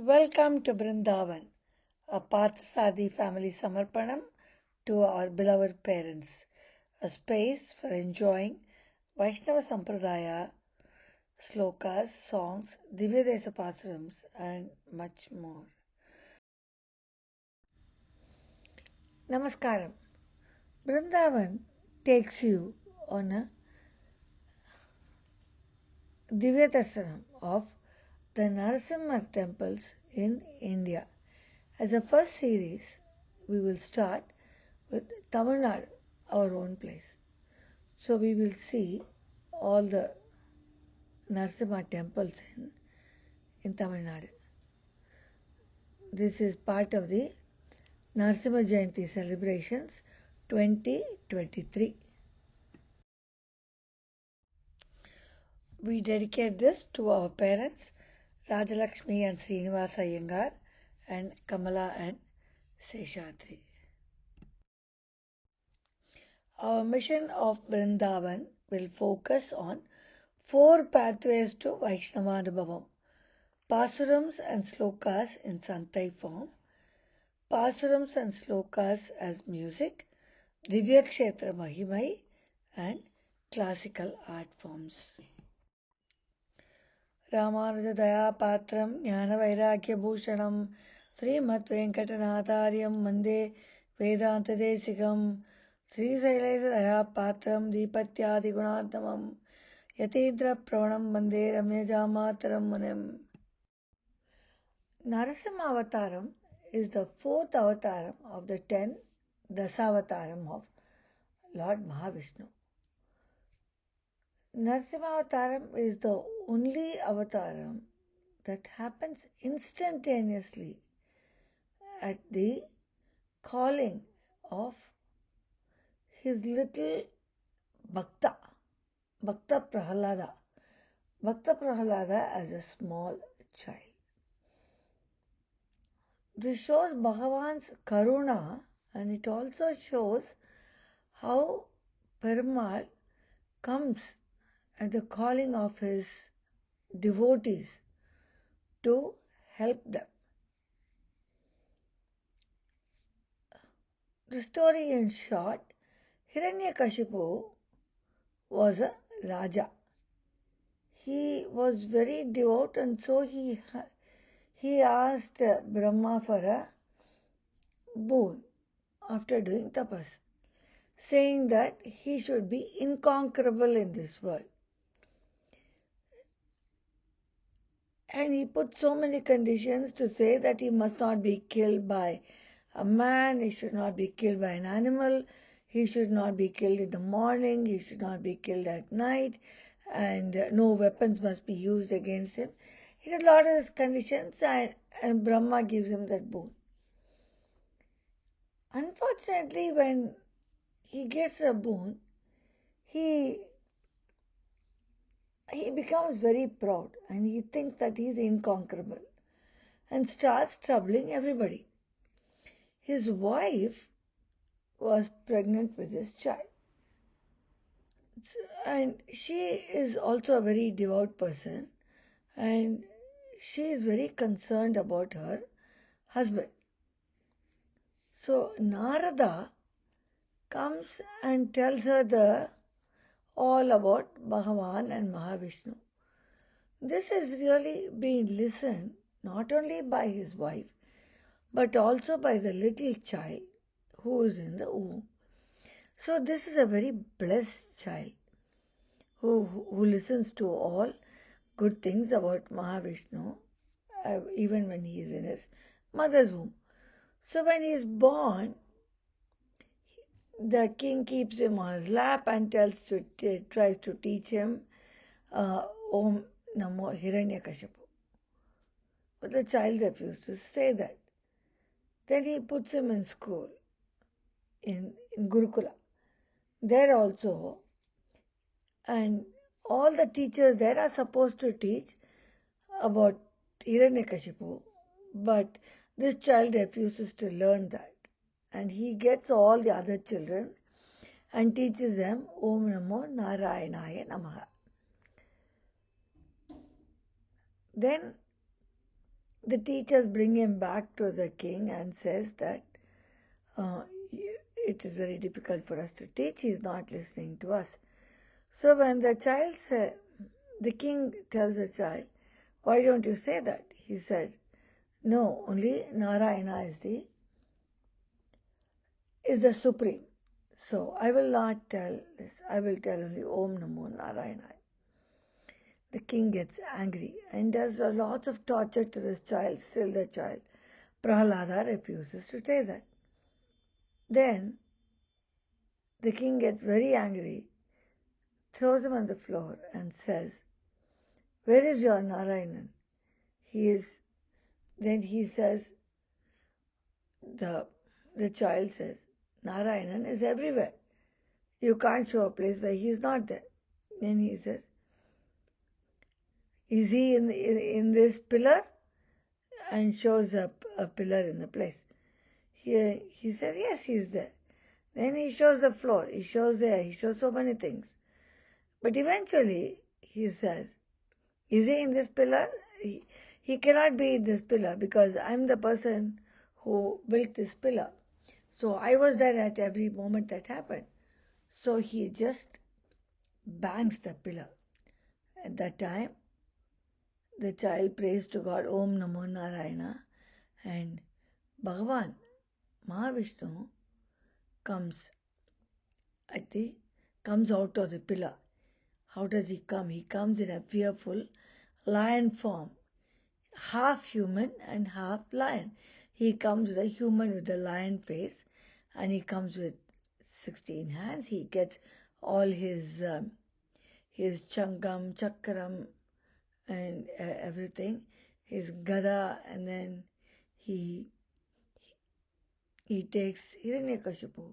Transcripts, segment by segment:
Welcome to Brindavan, a Parthasadi family Samarpanam to our beloved parents, a space for enjoying Vaishnava Sampradaya, slokas, songs, Divya Desa Pasurams, and much more. Namaskaram. Brindavan takes you on a Divya Darsanam of the Narasimhar temples in India. As a first series, we will start with Tamil Nadu, our own place. So we will see all the Narasimha temples in Tamil Nadu. This is part of the Narasimha Jayanthi celebrations 2023. We dedicate this to our parents, Lakshmi and Srinivasa Iyengar, and Kamala and Seshadri. Our mission of Brindavan will focus on 4 pathways to Vaishnava Pasurams and slokas in Santai form, Pasurams and slokas as music, Divya Kshetra Mahimai, and classical art forms. Ramanuja Daya Patram Jnana Vairagya Bhushanam Srimad Venkatanathaaryam Mande Vedanta Desikam Sri Sailesa Daya Patram Deepatyadi Gunattamam Yatindra Pravanam Mande Ramyaja Mataram Munim. Narasimha Avataram is the 4th avataram of the 10 Dasavataram of Lord Mahavishnu. Narasimha Avataram is the only avataram that happens instantaneously at the calling of his little Bhakta Prahalada as a small child. This shows Bhagavan's Karuna, and it also shows how Perumal comes at the calling of his devotees to help them. The story in short, Hiranyakashipu was a Raja. He was very devout, and so he asked Brahma for a boon after doing tapas, saying that he should be inconquerable in this world. And he put so many conditions to say that he must not be killed by a man, he should not be killed by an animal, he should not be killed in the morning, he should not be killed at night, and no weapons must be used against him. He did a lot of conditions, and Brahma gives him that boon. Unfortunately, when he gets a boon, he becomes very proud, and he thinks that he is inconquerable and starts troubling everybody. His wife was pregnant with his child, and she is also a very devout person, and she is very concerned about her husband. So Narada comes and tells her all about Bhagavan and Mahavishnu. This has really been listened not only by his wife, but also by the little child who is in the womb. So this is a very blessed child who listens to all good things about Mahavishnu, even when he is in his mother's womb. So when he is born, the king keeps him on his lap and tries to teach him Om Namo Hiranyakashipu. But the child refused to say that. Then he puts him in school, in Gurukula. There also, and all the teachers there are supposed to teach about Hiranyakashipu, but this child refuses to learn that. And he gets all the other children and teaches them Om Namo Narayanaya Namaha. Then the teachers bring him back to the king and says that it is very difficult for us to teach. He is not listening to us. So when the king tells the child, why don't you say that? He said, no, only Narayana is the supreme. So I will not tell this. I will tell only Om Namo Narayana. The king gets angry and does lots of torture to this child. Still the child, Prahalada, refuses to say that. Then the king gets very angry, throws him on the floor and says, where is your Narayanan? Then he says, the child says, Narayanan is everywhere. You can't show a place where he is not there. Then he says, is he in this pillar? And shows up a pillar in the place. He says, yes, he is there. Then he shows the floor, he shows air, he shows so many things. But eventually he says, is he in this pillar? He cannot be in this pillar because I'm the person who built this pillar. So I was there at every moment that happened. So he just bangs the pillar. At that time, the child prays to God, Om Namo Narayana, and Bhagavan, Mahavishnu, comes out of the pillar. How does he come? He comes in a fearful lion form, half human and half lion. He comes with a human with a lion face, and he comes with 16 hands. He gets all his changam, chakram, and everything, his gada, and then he takes Hiranyakashipu,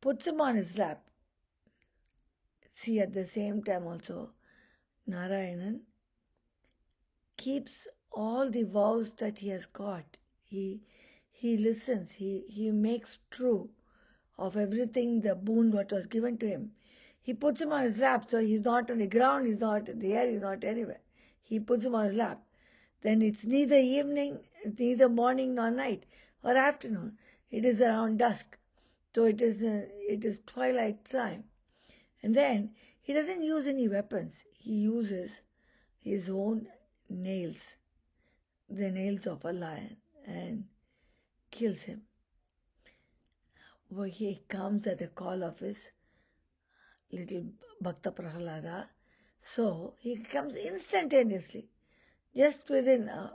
puts him on his lap. See, at the same time also, Narayanan keeps all the vows that he has got. He listens, he makes true of everything, the boon what was given to him. He puts him on his lap, so he's not on the ground, he's not in the air, he's not anywhere. He puts him on his lap. Then it's neither evening, neither morning nor night or afternoon. It is around dusk. So it is twilight time. And then he doesn't use any weapons. He uses his own nails, the nails of a lion, and kills him. Well, he comes at the call of his little Bhakta Prahalada. So he comes instantaneously, just within a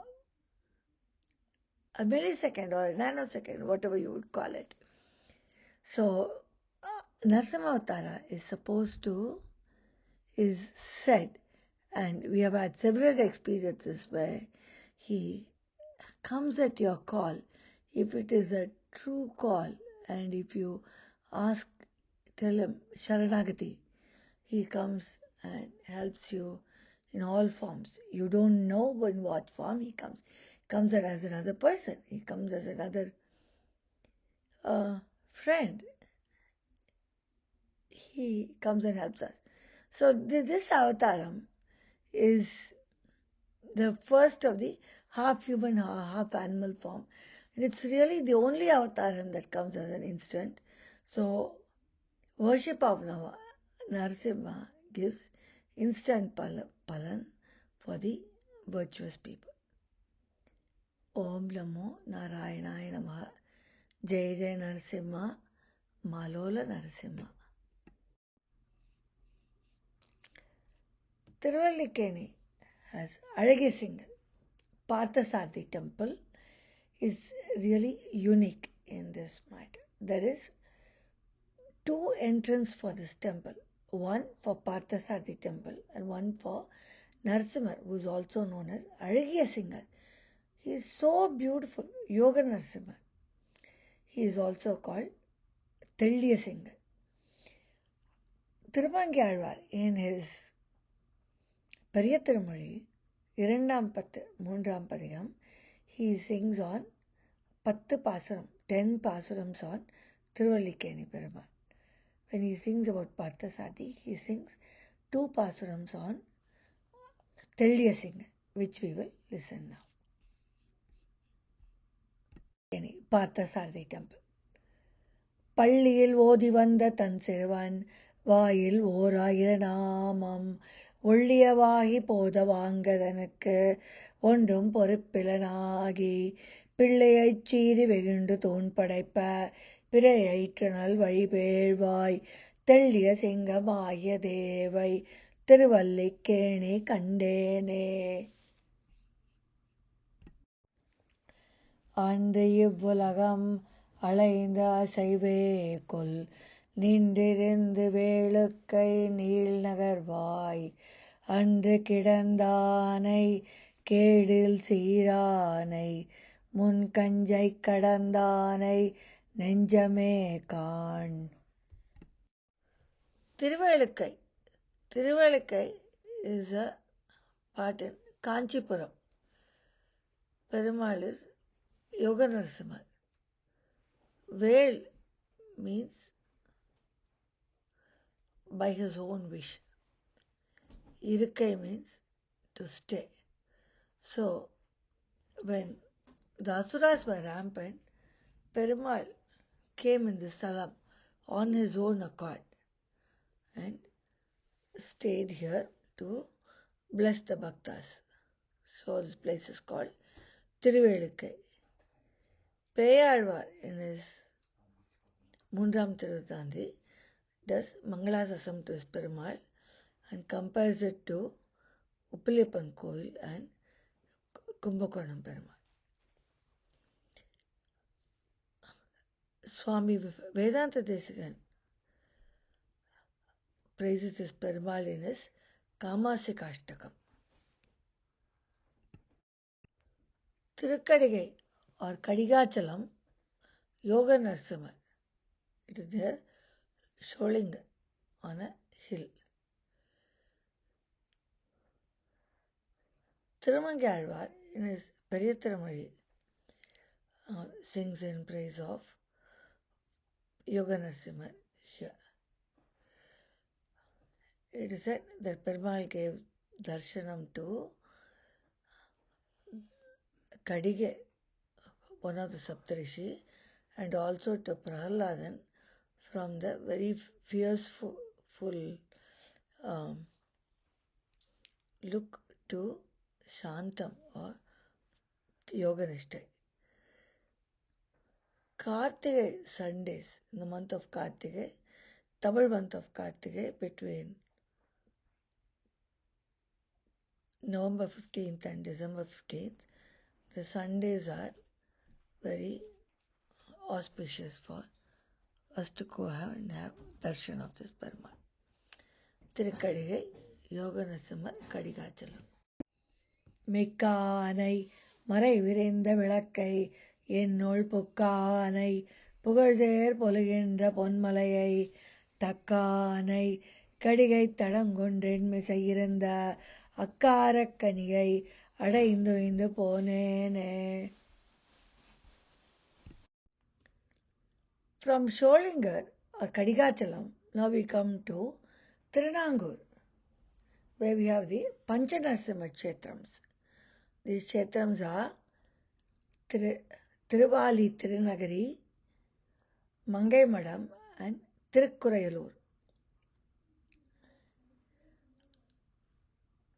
millisecond or a nanosecond, whatever you would call it. So Narasimha Avtara is said, and we have had several experiences where he comes at your call, if it is a true call, and if you tell him Sharanagati, he comes and helps you in all forms. You don't know in what form he comes. He comes as another person. He comes as another friend. He comes and helps us. So this avataram is the first of the half human, half animal form. And it's really the only avataram that comes as an instant. So worship of Narasimha gives instant palan for the virtuous people. Om Namo Narayanaaya Namaha. Jai Jai Narasimha. Malola Narasimha. Tirunallil has Azhagiya Singar. Parthasarathi temple is really unique in this matter. There is two entrances for this temple. One for Parthasarathi temple and one for Narasimhar, who is also known as Azhagiya Singar. He is so beautiful, Yoga Narasimhar. He is also called Thilliya Singar. Thirumangai in his Periya Tirumozhi, Irandam Pattu, Moondram Padiyam, he sings on 10 Pasuram, 10 Pasurams on Tirunallil Perumal. When he sings about Parthasarathi, he sings 2 Pasurams on Thilliya Singar, which we will listen now. Parasara temple. பள்ளியில் ஓதி வந்த தன் சிறுவன் வாயில் ஓர் 1000 நாமம் ஒள்ளியவாகி போத வாங்கதனுக்கு ஒன்றும் பொறுப்பிலனாகி பிள்ளையைச் சீறி வெகுண்டு தூண் படைப்ப பிறையயிற்றனல் வழிபேழ்வாய் தெள்ளிய சிங்கம் ஆகிய தேவை திருவல்லிக்கேணி கண்டேனே. அன்று இவ்வுலகம் அலைந்த அசைவே கொல் நின்றிருந்து வேளுக்கை நீள்நகர்வாய் அன்று கிடந்தானை கேடில் சீரானை முன் கஞ்சை கடந்தானை நெஞ்சமே காண். Thiruvallikkai. Thiruvallikkai is a part in Kanchipuram. Perumal is Yoga Narasimhar. Vel means by his own wish. Irukkai means to stay. So, when the Asuras were rampant, Perumal came in this thalam on his own accord and stayed here to bless the bhaktas. So this place is called Thiruvallikkai. Peyalvar in his Mundram Tiruthandhi does Mangalasasam to his Perumal and compares it to Uppiliappan Koil and Kumbakonam Perumal. Swamy Vedanta Desikan praises his Perumal in his Kamasikashtakam. Thirukkadigai or Kadigachalam, Yoga Narasimhar. It is there, Sholinga on a hill. Thirumangai in his Periyathiramazhi sings in praise of Yoga Narasimhar here. It is said that Perumal gave darshanam to Kadige, one of the Saptarishi, and also to Prahaladan from the very fearful look to Shantam or Yoganishtai. Kartigai Sundays, in the month of Kartigai, Tamil month of Kartigai, between November 15th and December 15th, the Sundays are very auspicious for us to go and have darshan of this Perumal. Thirukkadigai, Yoga Narasimhar, Kadigachalam. மிக்கானை மறை விரைந்த விளக்கை என்னுள் புக்கானை புகழ்தேர் பொலுகின்ற பொன்மலையை தக்கானை கடிகை தடங்கொன்றென்மிசை இருந்த அக்காரக்கனியை அடைந்துய்ந்து போனேனே. From Sholingar or Kadigachalam, now we come to Tirunallil, where we have the Panchanarasimha kshetrams. These kshetrams are Tiruvali Tirunagari, Mangaimadam and Tirukkurayalur.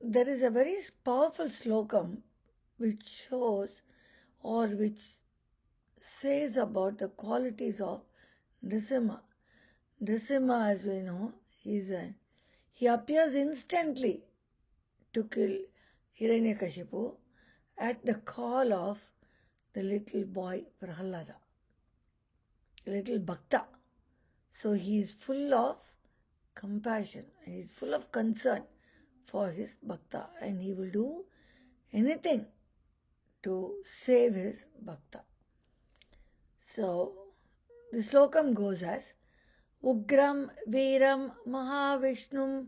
There is a very powerful slokam which shows or which says about the qualities of Narasimha. Narasimha, as we know, he appears instantly to kill Hiranyakashipu at the call of the little boy Prahalada, little Bhakta. So he is full of compassion and he is full of concern for his Bhakta, and he will do anything to save his Bhakta. So the slokam goes as Ugram Veeram Mahavishnum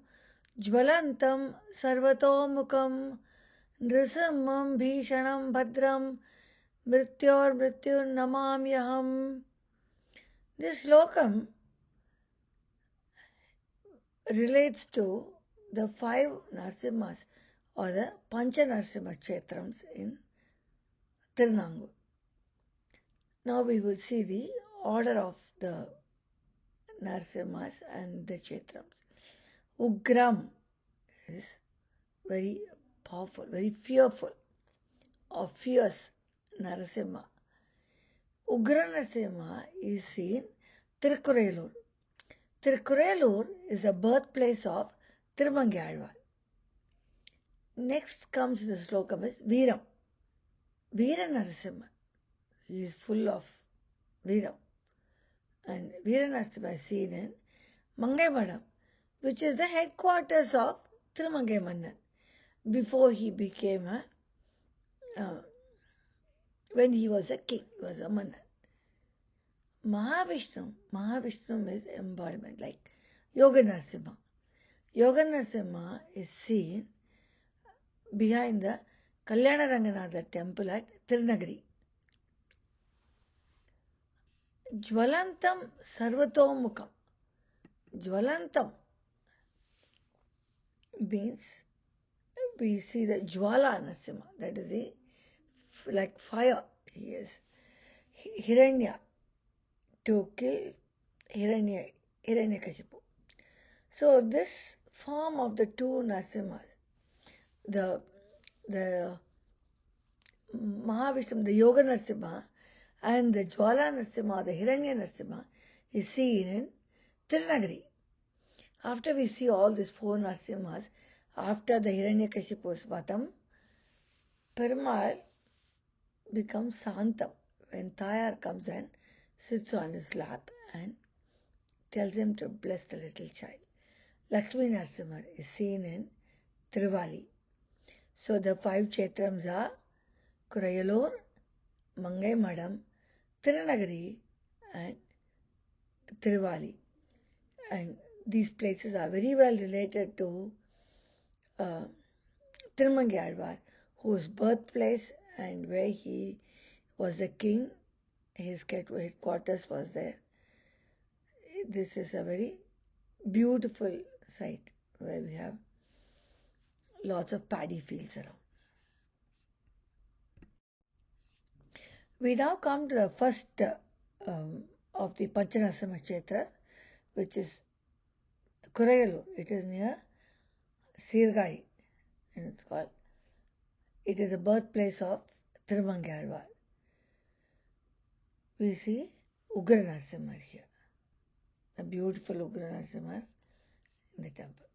Jvalantam Sarvatomukam Nrisimham Bhishanam Bhadram Mrityor Mrityur Namamyaham. This slokam relates to the 5 Narasimhas or the Panchanarasimha kshetrams in Tirunallil. Now we will see the order of the Narasimhas and the kshetrams. Ugram is very powerful, very fearful or fierce Narasimha. Ugra Narasimha is seen Tirukkurayalur. Tirukkurayalur is the birthplace of Thirumangai. Next comes the slokam is Veeram. Veera Narasimha. He is full of Veeram. And Veera Narasimha is seen in Mangaimadam, which is the headquarters of Thirumangai Mannan before he became when he was a king, he was a Mannan. Mahavishnu is embodiment, like Yoga Narasimha. Yoga Narasimha is seen behind the Kalyana Ranganatha temple at Tirunagari. Jwalantam Sarvatomukam. Jwalantam means we see the Jwala Narasimha, that is the like fire. He is Hiranya to kill Hiranyakashipu. So this form of the two Narasimhas, the Mahavishnu, the Yoga Narasimha, and the Jwala Narasimha, the Hiranya Narasimha, is seen in Tirunagari. After we see all these four Narasimhas, after the Hiranyakashipu's Vatam, Perumal becomes Santam when Tayar comes and sits on his lap and tells him to bless the little child. Lakshmi Narasimhar is seen in Tiruvali. So the five kshetrams are Kurayalur, Mangaimadam, Tirunagari and Tiruvali. And these places are very well related to Thirumangai, whose birthplace and where he was the king, his headquarters was there. This is a very beautiful site where we have lots of paddy fields around. We now come to the first of the Panchanarasimha Kshetra, which is Kurayalur. It is near Sirgai, and it's called. It is the birthplace of Thirumangai. We see Ugra Narasimhar here, a beautiful Ugra Narasimhar in the temple.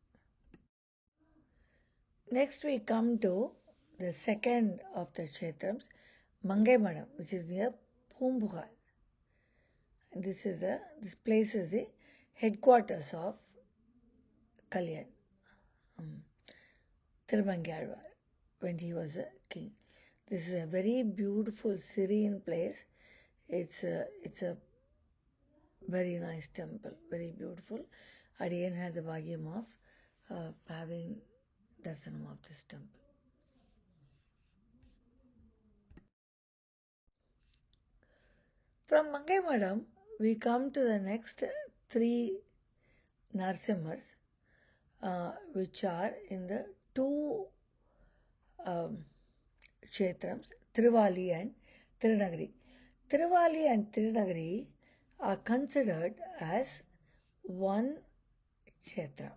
Next we come to the second of the kshetrams, Mangaimadam, which is near Poompuhar. And this place is the headquarters of Kalyan, Thirumangai, when he was a king. This is a very beautiful, serene place. It's a very nice temple, very beautiful. Adiyan has the bhagyam of having darshanam of this temple. From Mangaimadam, we come to the next three Narasimhas, which are in the two kshetrams, Tiruvali and Tirunagari. Tiruvali and Tirunagari are considered as one kshetra.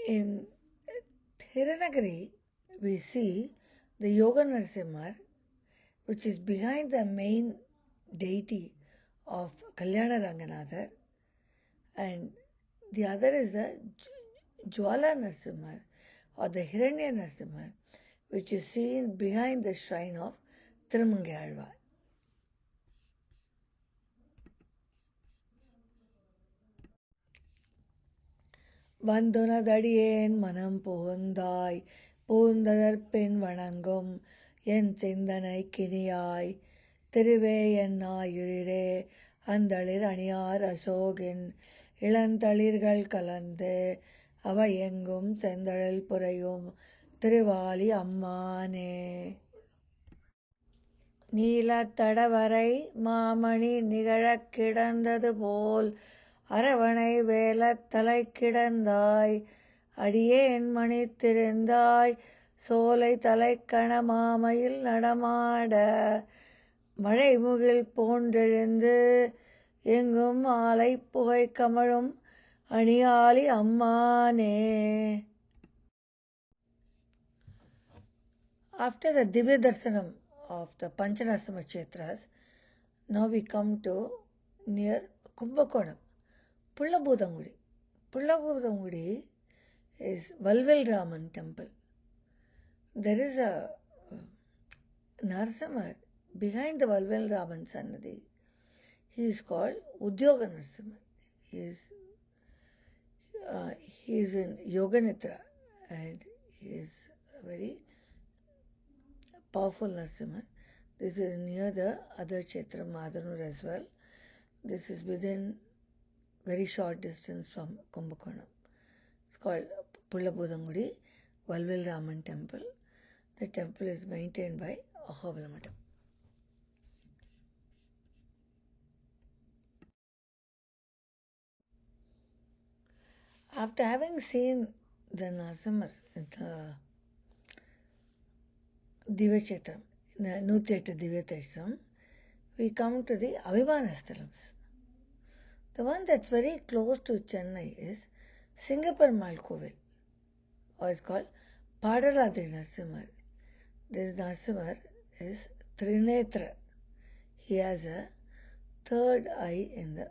In Thirunallil, we see the Yoga Narasimhar, which is behind the main deity of Kalyana Ranganatha, and the other is the Jwala Narasimhar or the Hiranya Narasimhar, which is seen behind the shrine of Thirumangai. Vandunadadiyen manam puhundai, puhundadarpin vanangum, yen sindanai kiniyai, திருவேயன்னாயுயிரே அந்தளிர் அணியார் அசோகின் இளந்தளிர்கள் கலந்து அவையெங்கும் செந்தழல் புரையும் திருவாலி அம்மானே. நீலத்தடவரை மாமணி நிகழக் கிடந்தது போல் அரவணை வேலத் தலை கிடந்தாய் அடியேன் மணி திரிந்தாய் சோலை தலைக்கண மாமையில் நடமாட மழை முகில் போன்றெழுந்து எங்கும் ஆலை புகை கமழும் அணியாளி அம்மானே. After the Divya Darsanam of the Panchanarasimha Kshetras, now we come to near Kumbakonam, Pullabudangudi. Pullabudangudi is Valvel Raman temple. There is a Narasimhar behind the Valvel Raman Sannadhi. He is called Udyoga Narasimhar. He is in Yoga Nitra and he is a very powerful Narasimhar. This is near the other kshetram Madanur as well. This is within very short distance from Kumbakonam. It's called Pullabudangudi Valvel Raman temple. The temple is maintained by Mangaimadam. After having seen the Narasimhas in the Divya Kshetram, in the Untitled Divya Kshetram, we come to the Abhimanasthalams. The one that's very close to Chennai is Singapuram Kovil, or it's called Padaladri Narasimhar. This Narasimhar is Trinetra. He has a third eye in the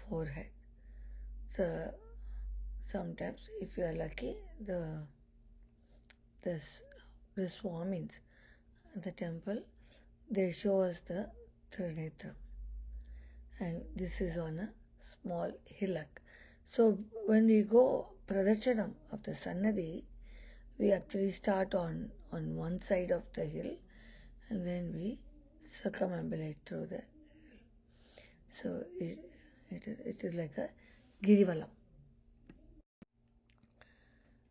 forehead. So sometimes, if you are lucky, the Swamis at the temple, they show us the Trinetram. And this is on a small hillock. So when we go Pradachanam of the Sannadhi, we actually start on one side of the hill and then we circumambulate through the hill. So it is like a Girivalam.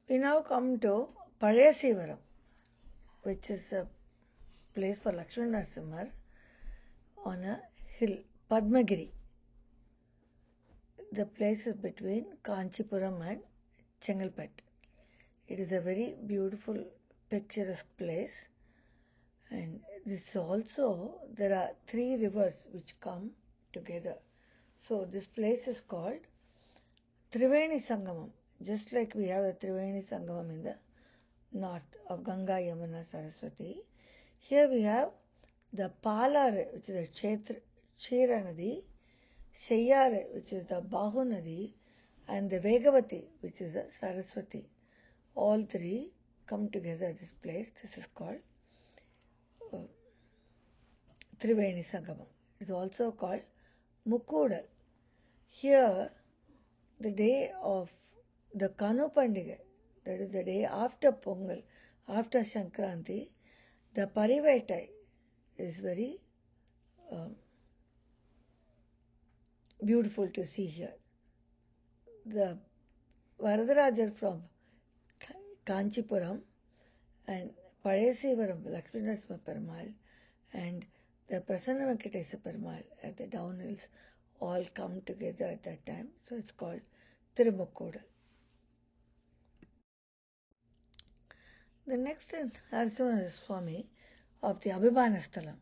We now come to Parasara, which is a place for Lakshmi Narasimhar on a hill, Padmagiri. The place is between Kanchipuram and Chengalpet. It is a very beautiful, picturesque place. And this also, there are 3 rivers which come together. So this place is called Triveni Sangamam. Just like we have a Triveni Sangamam in the north of Ganga, Yamuna, Saraswati. Here we have the Palare, which is the Chera Nadi, Seyare, which is the Bahu Nadi, and the Vegavati, which is the Saraswati. All 3 come together at this place. This is called Triveni Sangamam. It is also called Mukkudal. Here, the day of the Kanu Pandiga, that is the day after Pongal, after Sankranti, the Parivetai is very beautiful to see here. The Varadarajar from Kanchipuram and Parasivaram, Lakshmi Narasimha Perumal, and the Prasanna Venkatesa Perumal at the downhills all come together at that time. So it's called Thirumakkodal. The next Narasimhaswamy of the Abhimanasthalam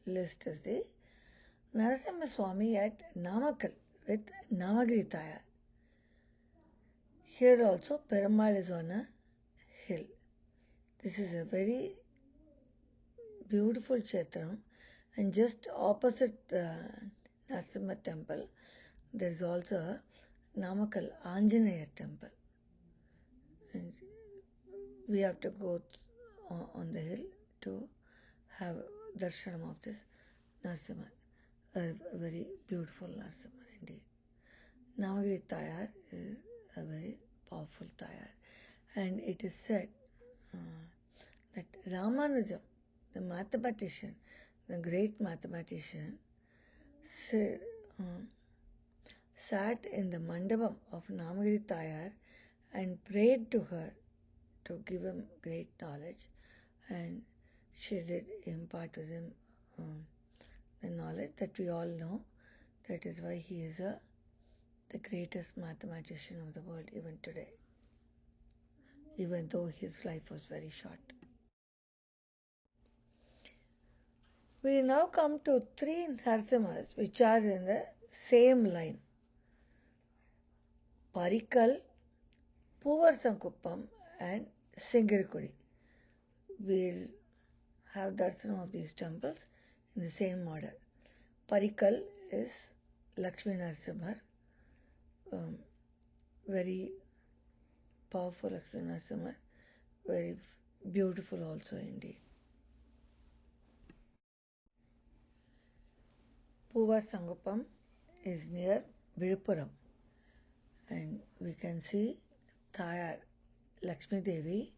list is the Narasimhaswamy at Namakkal with Namagiri Tayar. Here also Perumal is on a hill. This is a very beautiful kshetram, and just opposite the Narasimha temple there is also a Namakkal Anjaneya temple. And we have to go on the hill to have darshanam of this Narasimha, a very beautiful Narasimha indeed. Namagiri Tayar is a very powerful Tayar, and it is said that Ramanujam, the mathematician, the great mathematician, sat in the mandapam of Namagiri Tayar and prayed to her to give him great knowledge, and she did impart to him the knowledge that we all know. That is why he is the greatest mathematician of the world even today, even though his life was very short. We now come to three Narasimhas which are in the same line. Parikal, Poovarsankuppam and Singirkudi. We'll have darshanam of these temples in the same order. Parikal is Lakshmi Narasimhar, very powerful Lakshmi Narasimhar, very beautiful also indeed. Poovarsankuppam is near Viluppuram, and we can see Thayar Lakshmi Devi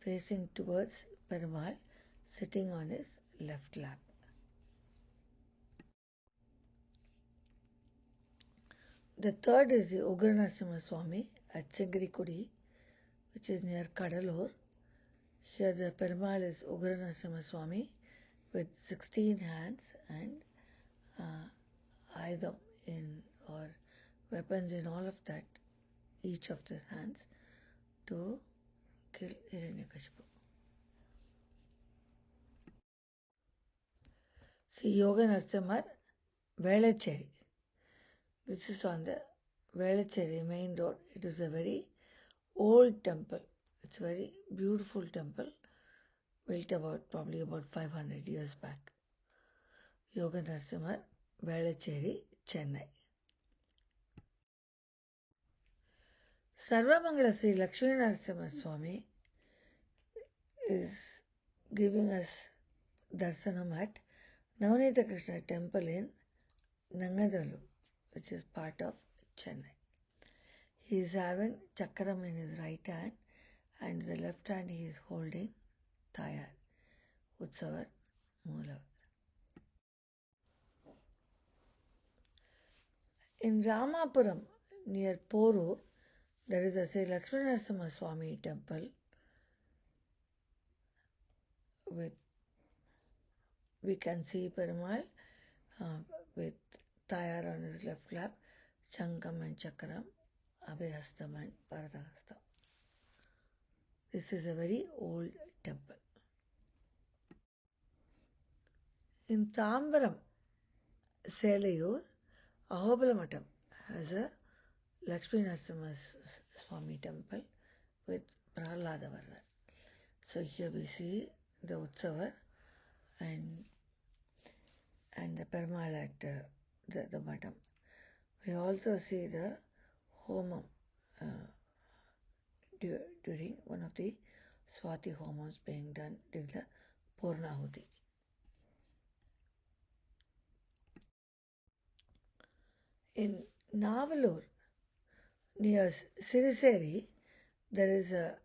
facing towards Perumal, sitting on his left lap. The third is the Ugra Narasimhaswamy at Singarikudi, which is near Kadalur. Here the Perumal is Ugra Narasimhaswamy with 16 hands and Ayudham or weapons in all of that, each of the hands, to kill Hiranyakashipu. See Yoga Narasimhar, Velacheri. This is on the Velacheri main road. It is a very old temple. It's a very beautiful temple, built probably about 500 years back. Yoga Narasimhar, Velacheri, Chennai. Sarvamangala Sri Lakshmi Narasimhaswamy is giving us darshanam at Navnita Krishna temple in Nangadalu, which is part of Chennai. He is having chakram in his right hand, and the left hand he is holding Thayar, Utsavar, Moolavar. In Ramapuram, near Porur, there is a Sri Lakshmi Narasimhaswamy temple with, we can see Perumal with Thayar on his left lap, Shankam and Chakram, Abhayhastam and Paradahastam. This is a very old temple. In Tambaram, Selayur, Ahobalamatam has a Lakshmi Narasimhaswamy temple with Prahaladavardhan. So here we see the Utsavar and the Perumal at the Matam. We also see the Homam during one of the Swati Homams being done during the Purnahuti. In Navalur, near Siriseri, there is a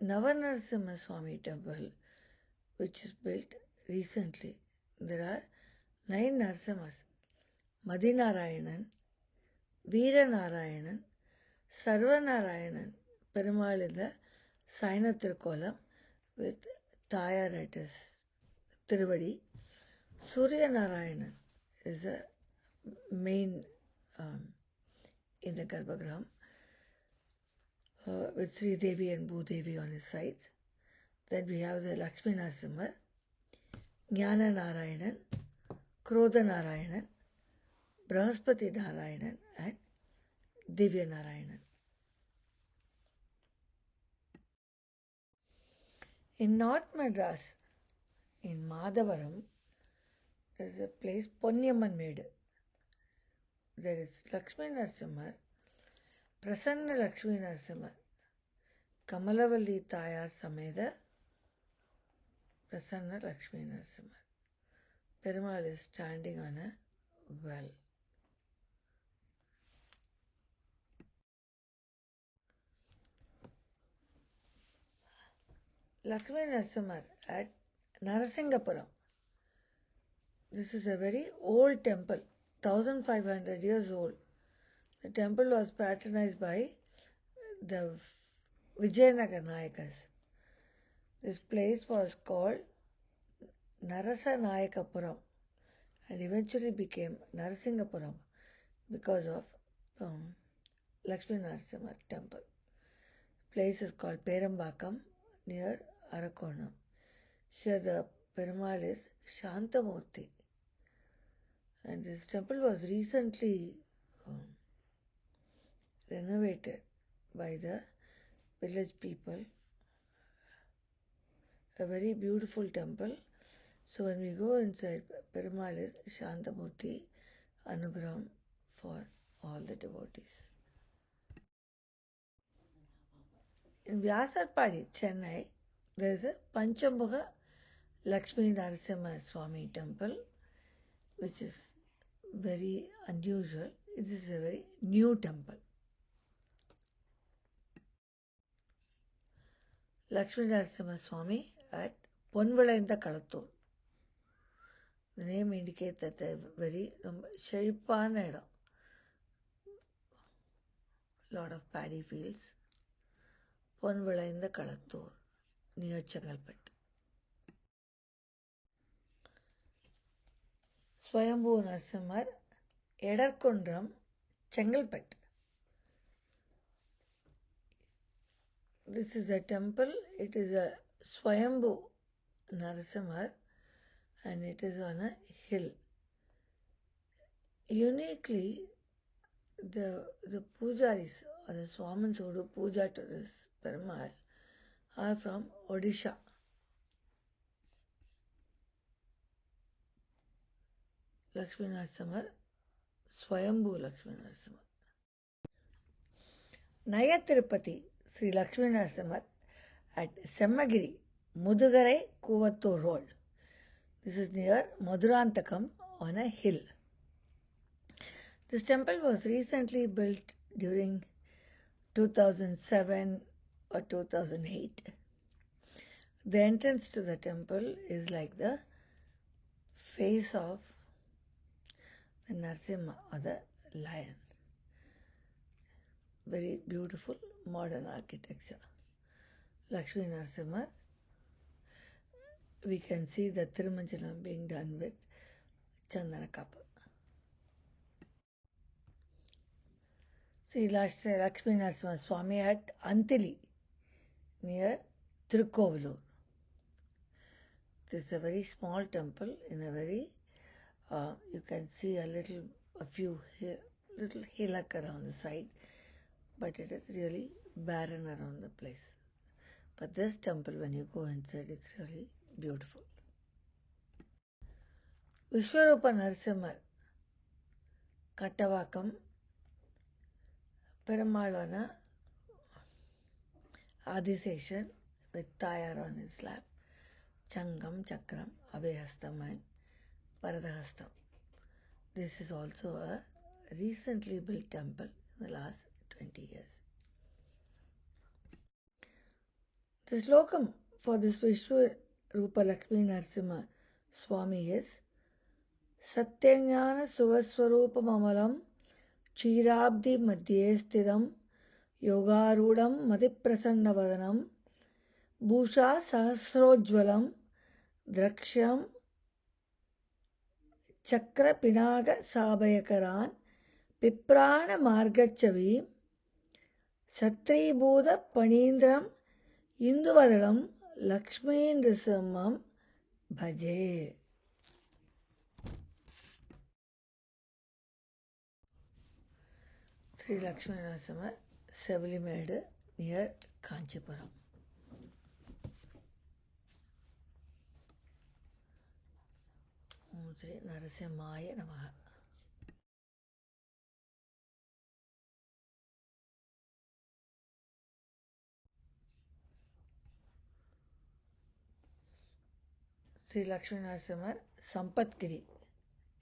Narasimhaswamy temple which is built recently. There are 9 Narasimhas: Madhinarayanan, Veera Narayanan, Sarvanarayanan, Perumal in the Saina Thirukolam with Thayar at his Tiruvadi. Surya Narayanan is a main in the Garbhagraham with Sri Devi and Bhudevi on his sides. Then we have the Lakshmi Narasimhar, Jnana Narayanan, Krodha Narayanan, Brahaspati Narayanan and Divya Narayanan. In North Madras, in Madhavaram, there is a place Ponniyamman Medu. There is Lakshmi Narasimhar, Prasanna Lakshmi Narasimhar, Kamalavalli Thayar Sameda, Prasanna Lakshmi Narasimhar. Perumal is standing on a well. Lakshmi Narasimhar at Narasinghapuram. This is a very old temple, 1500 years old. The temple was patronized by the Vijayanagar Nayakas. This place was called Narasinghapuram and eventually became Narasinghapuram because of Lakshmi Narasimha temple. The place is called Perambakkam near Arakonam. Here the Perumal is Shantamurti. And this temple was recently renovated by the village people. A very beautiful temple. So when we go inside, Perumal is Shantamurti, Anugraham for all the devotees. In Vyasarpadi, Chennai, there is a Panchamukha Lakshmi Narasimhaswamy temple, which is very unusual. It is a very new temple. Lakshmi Narasimhaswamy at Ponvalaintha Kalattur. The name indicates that they are very Sheripana idam. Lot of paddy fields. Ponvalaintha Kalattur, near Chengalpet. Swayambhu Narasimhar, Edarkundram, Chengalpet. This is a temple. It is a Swayambhu Narasimhar and it is on a hill. Uniquely, the pujaris or the Swamins who do puja to this Perumal are from Odisha. Lakshmi Narasimhar, Swayambhu Lakshmi Narasimhar. Naya Tirupati, Sri Lakshmi Narasimhar at Semmagiri, Mudugarai, Kuvattur Road. This is near Madurantakam on a hill. This temple was recently built during 2007 or 2008. The entrance to the temple is like the face of the Narasimha or the lion. Very beautiful modern architecture. Lakshmi Narasimha. We can see the Thirumangalam being done with Chandana Kappa. See Lakshmi Narasimhaswamy at Antili near Tirukovalur. This is a very small temple in a very, you can see a few little hillock around the side, but it is really barren around the place. But this temple, when you go inside, it's really beautiful. Vishwaroopa Narasimhar, Kattavakkam, Perumal Adiseshan with Tayar on his lap, Changam, Chakram, Abhayhastam and Paradahastam. This is also a recently built temple in the last 20 years. The slokam for this Vishwaroopa Lakshmi Narasimha Swamy is Satyajnana Sugaswarupa Mamalam Chirabdi Madhyestidam Yogarudam Madiprasannavadanam Bhusha Sahasrojvalam Draksham Chakra Pinaga Sabhayakaran Piprana Margachavi Satribhuda Panindram Induvadalam Lakshmi Narasimham Bhaje. Sri Lakshmi Narasimha, Sevalimedu near Kanchipuram. Om Sri Narasimhaya Namakkal. Sri Lakshmi Narasimhar, Sampatgiri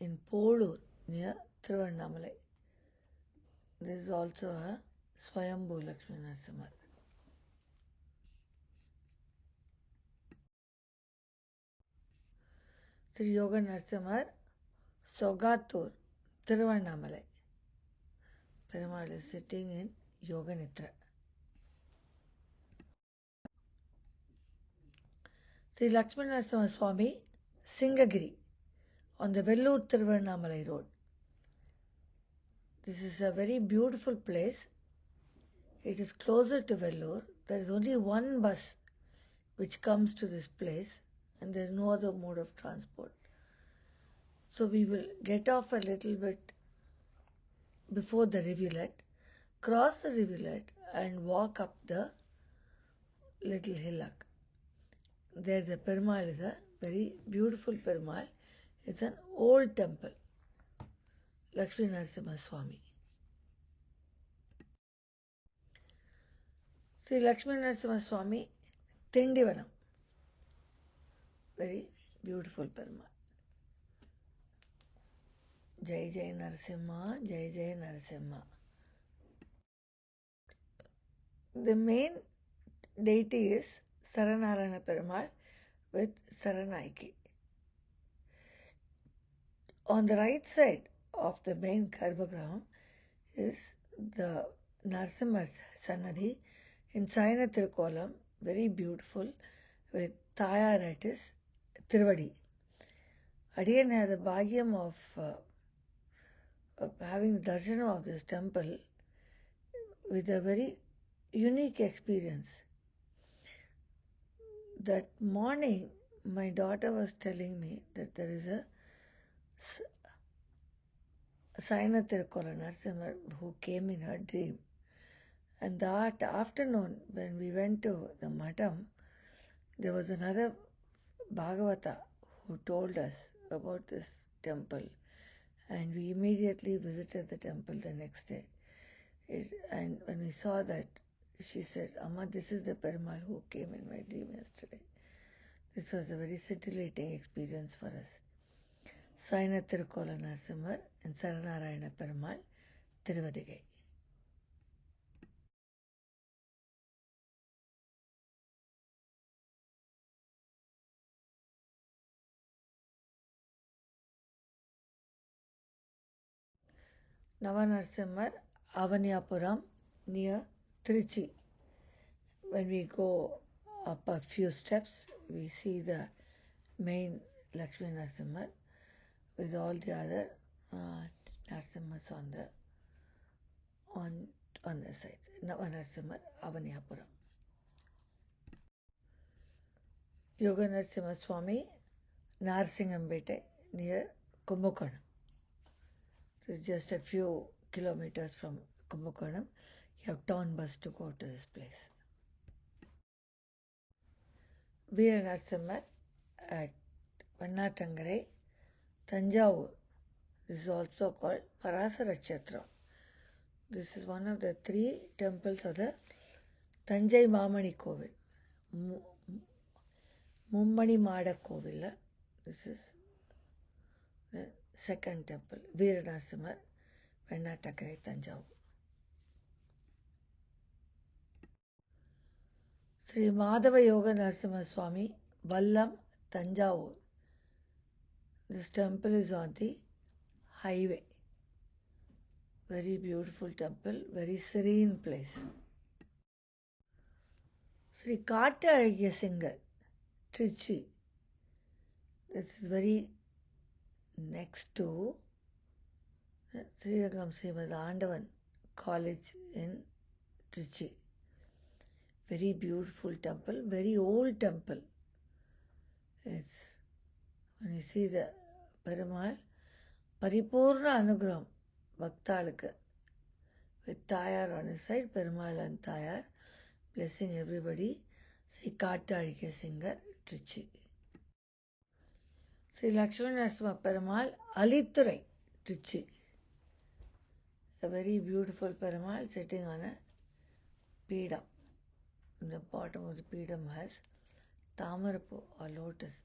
in Polur near Thirunallil. This is also a Swayambhu Lakshmi Narasimhar. Sri Yoga Narasimhar, Sogattur, Thiruvannamalai. Perumal is sitting in Yoga Nitra. Sri Lakshmi Narasimhaswamy, Singagiri on the Vellur Thiruvannamalai road. This is a very beautiful place. It is closer to Vellur. There is only one bus which comes to this place and there is no other mode of transport. So we will get off a little bit before the rivulet, cross the rivulet and walk up the little hillock. There the Perumal is a very beautiful Perumal. It's an old temple, Lakshmi Narasimhaswamy. See Lakshmi Narasimhaswamy, Tindivanam, very beautiful Perumal. Jai Jai Narasimha, Jai Jai Narasimha. The main deity is Saranarayana Perumal with Saranaiki. On the right side of the main Garbhagriha is the Narasimhar Sannadhi in Saina Tirukolam, very beautiful, with Thayar at his Tiruvadi. Again had the bhagyam of having the darshanam of this temple with a very unique experience. That morning, my daughter was telling me that there is a Saina Tirukola Narasimhar who came in her dream. And that afternoon, when we went to the Madam, there was another Bhagavata who told us about this temple. And we immediately visited the temple the next day. And when we saw that, she said, Amma, this is the Perumal who came in my dream yesterday. This was a very scintillating experience for us. Saina Tirukola Narasimhar and Saranarayana Perumal, Tiruvadigai. Narasimhar, Avaniyapuram, near Trichy. When we go up a few steps, we see the main Lakshmi Narasimhar with all the other Narasimhas on the sides. Narasimhar, Avaniyapuram. Yoga Narasimhaswamy, Narsinghambete, near Kumbakonam. So it's just a few kilometers from Kumbakonam. You have town bus to go to this place. Veera Narasimhar at Vennatrangarai, Thanjavur. This is also called Parasara kshetram. This is one of the 3 temples of the Thanjai Mamani Kovil. Mummani Mada Kovil. This is the second temple. Veera Narasimhar, Vennatrangarai, Thanjavur. Sri Madhava Yoga Narasimhaswamy, Vallam, Thanjavur. This temple is on the highway. Very beautiful temple, very serene place. Sri Kattu Singar, Trichy. This is very next to Srirangam Srimad Andavan College in Trichy. Very beautiful temple, very old temple. It's when you see the Perumal, Paripurna Anugraham, Bhaktalukku, with Thayar on his side, Perumal and Thayar, blessing everybody. Sri Kattu Singar, Trichy. Sri Lakshmi Narasimha Perumal, Alithurai, Trichy. A very beautiful Perumal sitting on a peedam. In the bottom of the peedam has Tamarapu or lotus,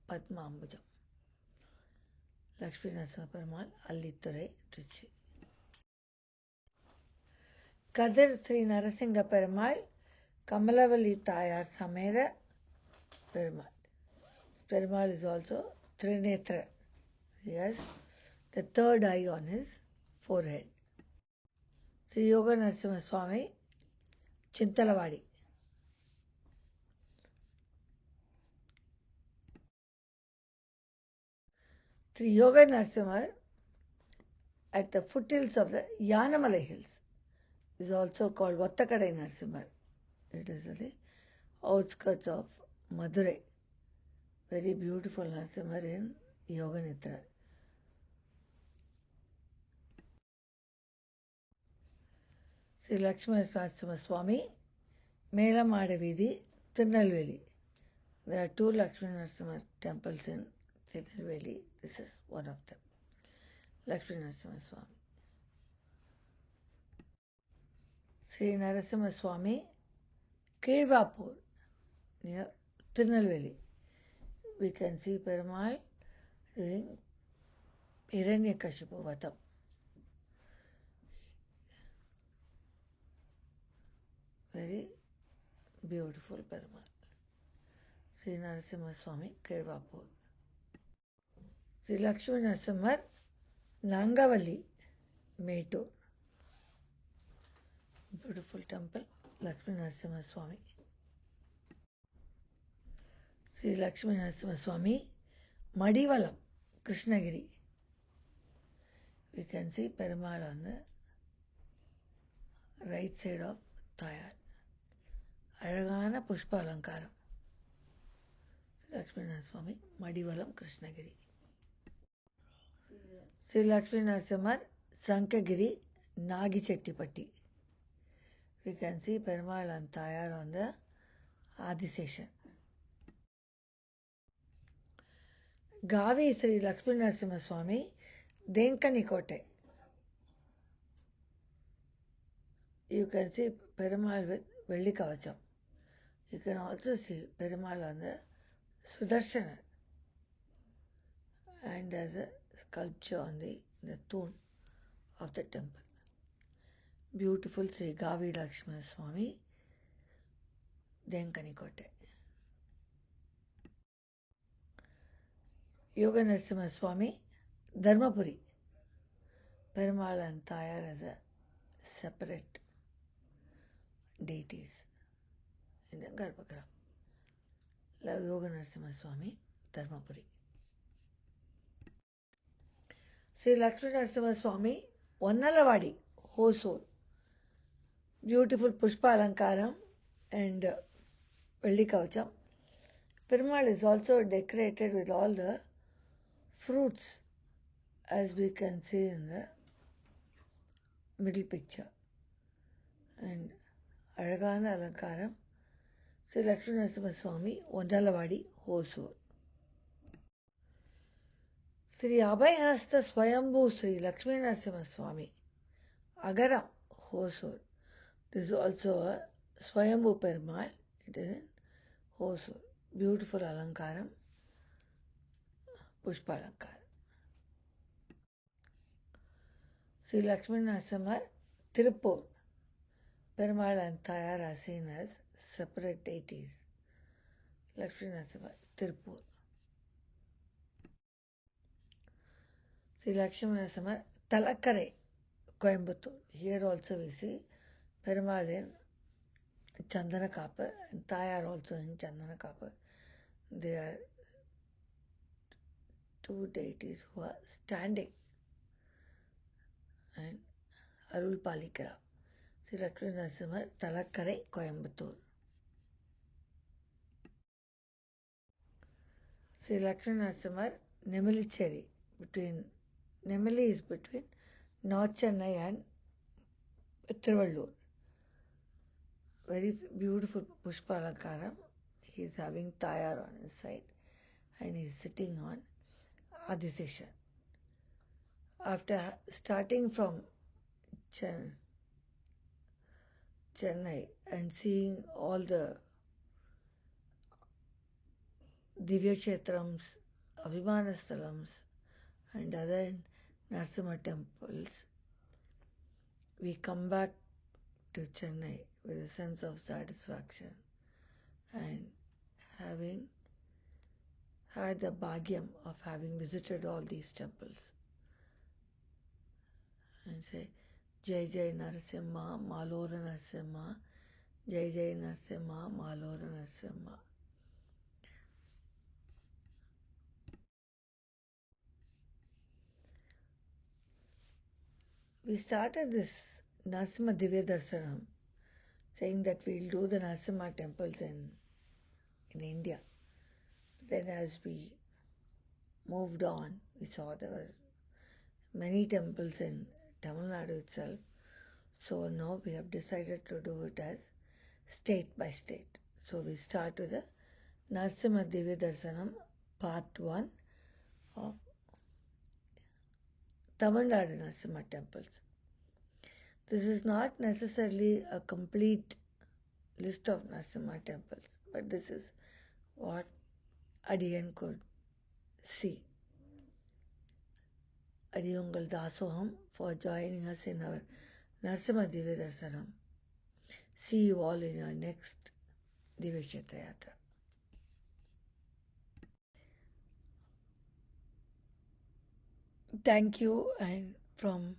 Padma Ambujam. Lakshmi Narasimha Perumal, Alithurai, Trichy. Kadir Sri Narasingha Perumal, Kamalavalli Thayar Sameda Perumal. Perumal is also Trinetra. He has the third eye on his forehead. Sri Yoga Narasimhaswamy, Chintalavadi. Sri Yoga Narasimhar at the foothills of the Yanamalai Hills is also called Vattakadai Narasimhar. It is at the outskirts of Madurai. Very beautiful Narasimhar in Yoga Nitra. Sri Narasimhaswamy Melamadavidhi, Thirunallil. There are 2 Lakshmi Narasimha temples in Thirunallil. This is one of them. Lakshmi Narasimhaswamy. Sri Narasimhaswamy Kirvapur near Thirunallil. We can see Perumal doing Hiranyakashipu Vatam. Very beautiful Perumal. Sri Narasimhaswamy Kirvapur. Sri Lakshmi Narasimhar Nangavalli Metur. Beautiful temple, Lakshmi Narasimhaswamy. Sri Lakshmi Narasimhaswamy Madivalam Krishnagiri. We can see Perumal on the right side of Thayar. Azhagana Pushpa Alankaram. Lakshmi Narasimhaswamy Madivalam Krishnagiri. Sri Lakshmi Narasimhar Sankagiri Nagichettipatti. We can see Perumal and Thayar on the Adiseshan. Gavi Sri Lakshmi Narasimhaswamy Denkanikote. You can see Perumal with Vellikavacham. You can also see Perumal on the Sudarshana and as a sculpture on the tomb of the temple. Beautiful Sri Gavi Lakshminaswamy Denkanikote. Yoga Narasimhaswamy Dharmapuri. Perumal and Thayar as a separate deities in the Garbhagriha. Yoga Narasimhaswamy Dharmapuri. Sri Lakshmi Narasimhaswamy Vannalavadi Hosur. Beautiful Pushpa Alankaram and Vellikavacham. Perumal is also decorated with all the fruits as we can see in the middle picture. And Azhagana Alankaram, Sri Lakshmi Narasimhaswamy Vannalavadi Hosur. Sri Abhayahasta Swayambhu Sri Lakshmi Narasimhaswamy Agaram Hosur. This is also a Swayambhu Perumal. It is in Hosur. Beautiful Alankaram, Pushpa Alankaram. Sri Lakshmi Narasimhar Tirupur. Perumal and Thayar are seen as separate deities. Lakshmi Narasimhar Tirupur. Sri Lakshmi Narasimhar Talakkarai Coimbatore. Here also we see Perumal in Chandana Kappa and Thayar also in Chandana Kappa. They are two deities who are standing and Arul Palikara. Sri Lakshmi Narasimhar Talakkarai Coimbatore. Sri Lakshmi Narasimhar Nemilicherry. Nemili is between North Chennai and Tiruvallur. Very beautiful Pushpa Alankaram. He is having Thayar on his side and he is sitting on Adiseshan. After starting from Chennai and seeing all the Divya Kshetrams, Abhimana Sthalams and other Narasimha temples, we come back to Chennai with a sense of satisfaction and having had the bhagyam of having visited all these temples and say Jai Jai Narasimha, Malora Narasimha, Jai Jai Narasimha, Malora Narasimha. We started this Narasimha Divya Darsanam saying that we'll do the Narasimha temples in India. Then as we moved on, we saw there were many temples in Tamil Nadu itself. So now we have decided to do it as state by state. So we start with the Narasimha Divya Darsanam part 1 of Tamil Nadu Narasimha temples. This is not necessarily a complete list of Narasimha temples, but this is what Adiyan could see. Vaarungal Dasoham for joining us in our Narasimha Divya Darsanam. See you all in our next Divya Kshetra Yatra. Thank you, and from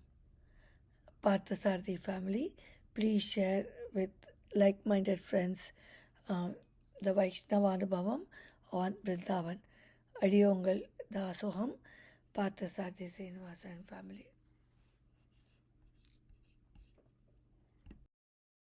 Parthasarthi family, please share with like-minded friends the Vaishnava Anubhavam on Vrindavan. Adiyongal Dasoham, Parthasarthi Srinivasa and family.